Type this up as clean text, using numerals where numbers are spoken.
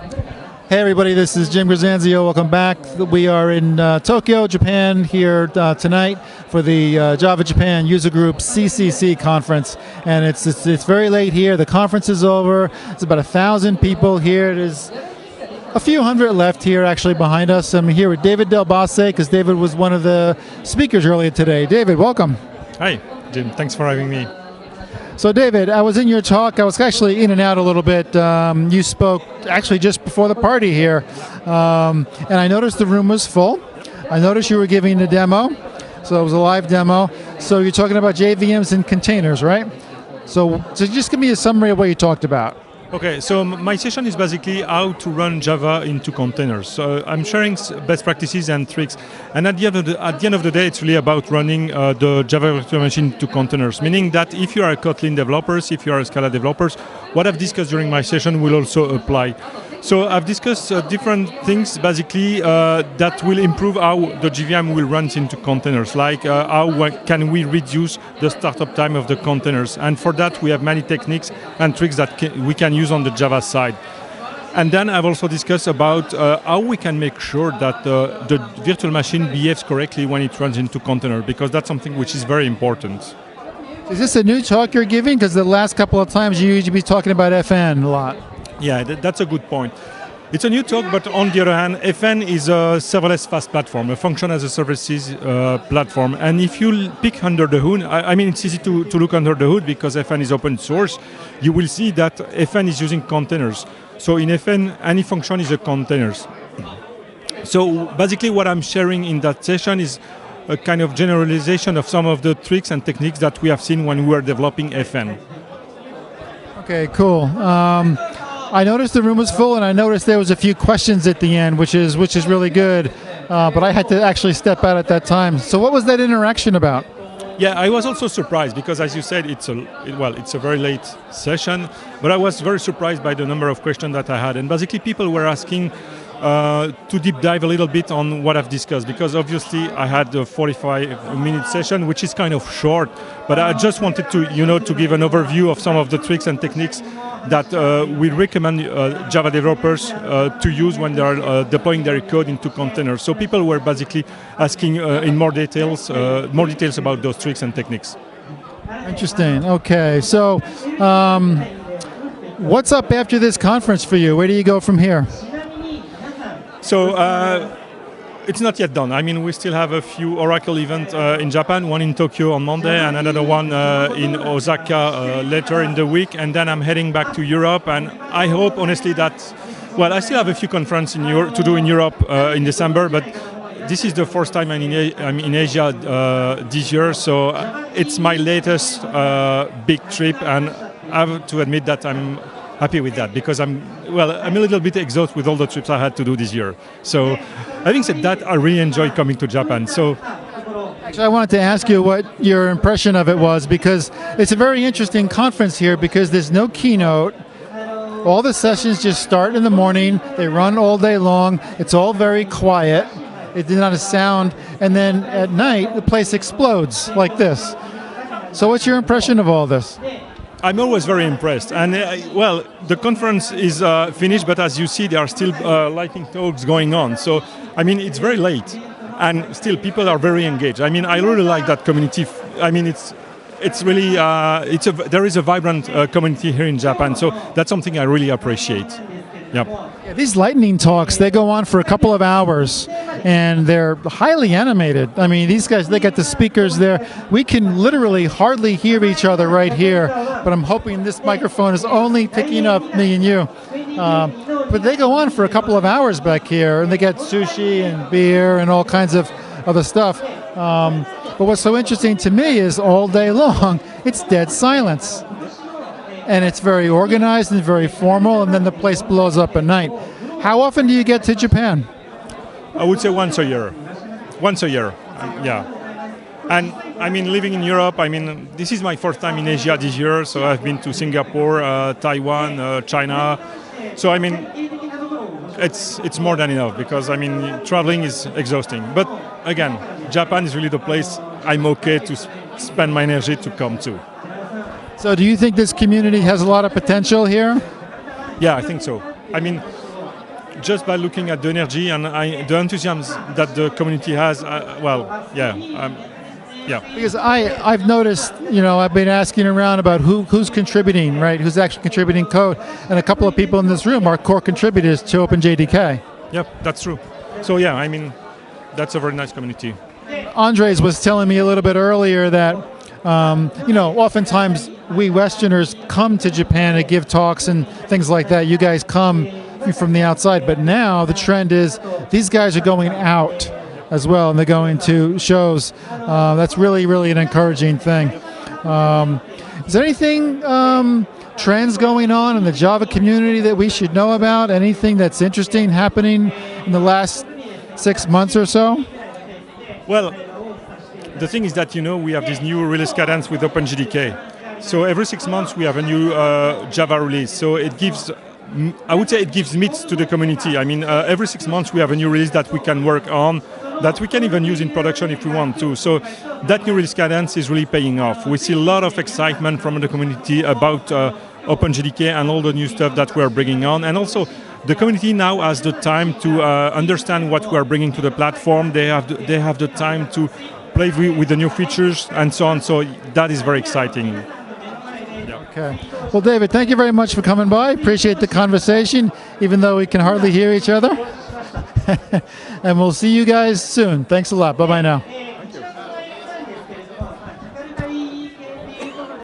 Hey everybody, this is Jim Grisanzio. Welcome back. We are in Tokyo, Japan here tonight for the Java Japan User Group CCC conference. And it's very late here. The conference is over. It's about 1,000 people here. It is a few hundred left here actually behind us. I'm here with David Delabassée because David was one of the speakers earlier today. David, welcome. Hi, Jim. Thanks for having me. So David, I was in your talk. I was actually in and out a little bit. You spoke actually just before the party here. And I noticed the room was full. I noticed you were giving a demo. So it was a live demo. So you're talking about JVMs and containers, right? So just give me a summary of what you talked about. Okay, so my session is basically how to run Java into containers. So I'm sharing best practices and tricks. And at the end of the day, it's really about running the Java virtual machine into containers. Meaning that if you are a Kotlin developers, if you are a Scala developers, what I've discussed during my session will also apply. So I've discussed different things basically that will improve how the JVM will run into containers, like how can we reduce the startup time of the containers. And for that, we have many techniques and tricks that we can use on the Java side. And then I've also discussed about how we can make sure that the virtual machine behaves correctly when it runs into container, because that's something which is very important. Is this a new talk you're giving? Because the last couple of times you usually be talking about FN a lot. Yeah, that's a good point. It's a new talk, but on the other hand, FN is a serverless fast platform, a function as a services platform. And if you pick under the hood, I mean, it's easy to look under the hood because FN is open source. You will see that FN is using containers. So in FN, any function is a containers. So basically what I'm sharing in that session is a kind of generalization of some of the tricks and techniques that we have seen when we were developing FN. Okay, cool. I noticed the room was full, and I noticed there was a few questions at the end, which is really good. But I had to actually step out at that time. So what was that interaction about? Yeah, I was also surprised because, as you said, it's a very late session. But I was very surprised by the number of questions that I had, and basically people were asking to deep dive a little bit on what I've discussed, because obviously I had a 45-minute session, which is kind of short. But I just wanted to, to give an overview of some of the tricks and techniques that we recommend Java developers to use when they are deploying their code into containers. So people were basically asking in more details about those tricks and techniques. Interesting. Okay, so what's up after this conference for you? Where do you go from here? So it's not yet done. I mean, we still have a few Oracle events in Japan, one in Tokyo on Monday and another one in Osaka later in the week. And then I'm heading back to Europe. And I hope, honestly, that, I still have a few conferences to do in Europe in December, but this is the first time I'm in Asia this year. So it's my latest big trip. And I have to admit that I'm happy with that, because I'm a little bit exhausted with all the trips I had to do this year. So having said that, I really enjoyed coming to Japan. So actually, I wanted to ask you what your impression of it was, because it's a very interesting conference here because there's no keynote. All the sessions just start in the morning. They run all day long. It's all very quiet. It's not a sound. And then at night, the place explodes like this. So what's your impression of all this? I'm always very impressed. And the conference is finished, but as you see, there are still lightning talks going on. So, I mean, it's very late, and still people are very engaged. I mean, I really like that community. I mean, it's really there is a vibrant community here in Japan. So that's something I really appreciate. Yep. Yeah, these lightning talks, they go on for a couple of hours, and they're highly animated. I mean, these guys, they got the speakers there. We can literally hardly hear each other right here, but I'm hoping this microphone is only picking up me and you. But they go on for a couple of hours back here, and they get sushi and beer and all kinds of other stuff. But what's so interesting to me is all day long, it's dead silence. And it's very organized and very formal, and then the place blows up at night. How often do you get to Japan? I would say once a year. Once a year, yeah. And I mean, living in Europe, I mean, this is my first time in Asia this year, so I've been to Singapore, Taiwan, China. So I mean, it's more than enough, because I mean, traveling is exhausting. But again, Japan is really the place I'm okay to spend my energy to come to. So do you think this community has a lot of potential here? Yeah, I think so. I mean, just by looking at the energy and the enthusiasm that the community has, yeah. Because I've noticed, I've been asking around about who's contributing, right? Who's actually contributing code, and a couple of people in this room are core contributors to OpenJDK. Yep, that's true. So yeah, I mean, that's a very nice community. Andres was telling me a little bit earlier that, oftentimes we Westerners come to Japan to give talks and things like that. You guys come from the outside, but now the trend is these guys are going out as well, and they're going to shows. That's really, really an encouraging thing. Is there anything, trends going on in the Java community that we should know about? Anything that's interesting happening in the last 6 months or so? Well, the thing is that, we have this new release cadence with OpenJDK. So every 6 months we have a new Java release. So it gives, I would say it gives meat to the community. I mean, every 6 months we have a new release that we can work on, that we can even use in production if we want to. So that new release cadence is really paying off. We see a lot of excitement from the community about OpenJDK and all the new stuff that we're bringing on. And also, the community now has the time to understand what we are bringing to the platform. They have the time to play with the new features and so on. So that is very exciting. Yeah. Okay. Well, David, thank you very much for coming by. Appreciate the conversation, even though we can hardly hear each other. And we'll see you guys soon. Thanks a lot. Bye-bye now.